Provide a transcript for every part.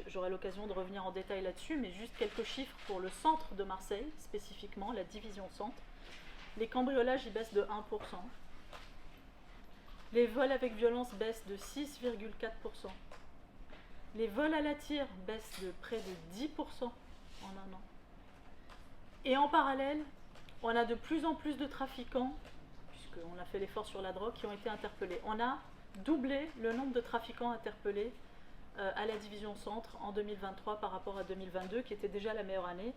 j'aurai l'occasion de revenir en détail là-dessus, mais juste quelques chiffres pour le centre de Marseille, spécifiquement, la division centre. Les cambriolages y baissent de 1%. Les vols avec violence baissent de 6,4%. Les vols à la tire baissent de près de 10% en un an. Et en parallèle, on a de plus en plus de trafiquants, puisqu'on a fait l'effort sur la drogue, qui ont été interpellés. On a doublé le nombre de trafiquants interpellés à la division centre en 2023 par rapport à 2022, qui était déjà la meilleure année.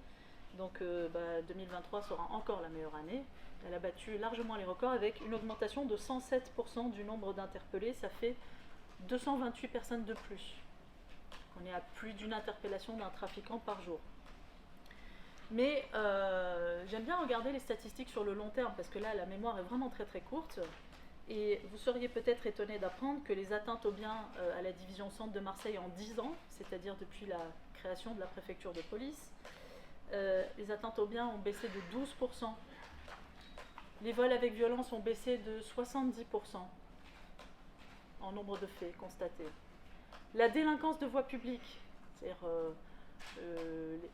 Donc 2023 sera encore la meilleure année. Elle a battu largement les records avec une augmentation de 107% du nombre d'interpellés. Ça fait 228 personnes de plus. On est à plus d'une interpellation d'un trafiquant par jour. Mais j'aime bien regarder les statistiques sur le long terme, parce que là, la mémoire est vraiment très très courte. Et vous seriez peut-être étonné d'apprendre que les atteintes aux biens à la division centre de Marseille en 10 ans, c'est-à-dire depuis la création de la préfecture de police, les atteintes aux biens ont baissé de 12%. Les vols avec violence ont baissé de 70% en nombre de faits constatés. La délinquance de voie publique, c'est-à-dire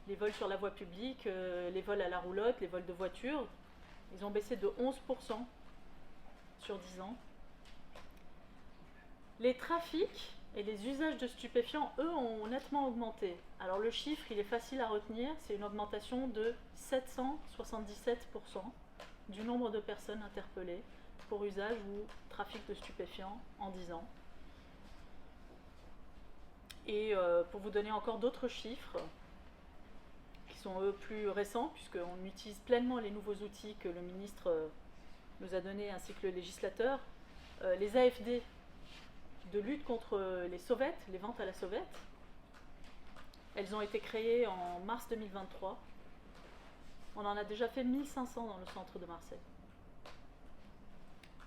les vols sur la voie publique, les vols à la roulotte, les vols de voitures, ils ont baissé de 11% sur 10 ans. Les trafics et les usages de stupéfiants, eux, ont nettement augmenté. Alors le chiffre, il est facile à retenir, c'est une augmentation de 777% du nombre de personnes interpellées pour usage ou trafic de stupéfiants en 10 ans. Et pour vous donner encore d'autres chiffres, qui sont eux plus récents, puisqu'on utilise pleinement les nouveaux outils que le ministre nous a donnés ainsi que le législateur, les AFD de lutte contre les sauvettes, les ventes à la sauvette, elles ont été créées en mars 2023. On en a déjà fait 1500 dans le centre de Marseille.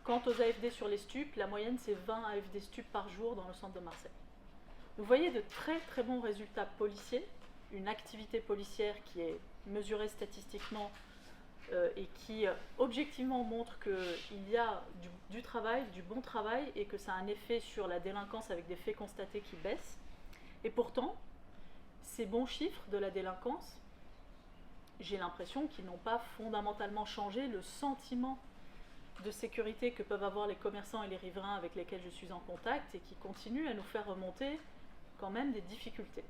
Quant aux AFD sur les stupes, la moyenne c'est 20 AFD stupes par jour dans le centre de Marseille. Vous voyez de très très bons résultats policiers, une activité policière qui est mesurée statistiquement et qui objectivement montre qu'il y a du travail, du bon travail, et que ça a un effet sur la délinquance avec des faits constatés qui baissent. Et pourtant, ces bons chiffres de la délinquance, j'ai l'impression qu'ils n'ont pas fondamentalement changé le sentiment de sécurité que peuvent avoir les commerçants et les riverains avec lesquels je suis en contact, et qui continuent à nous faire remonter quand même des difficultés.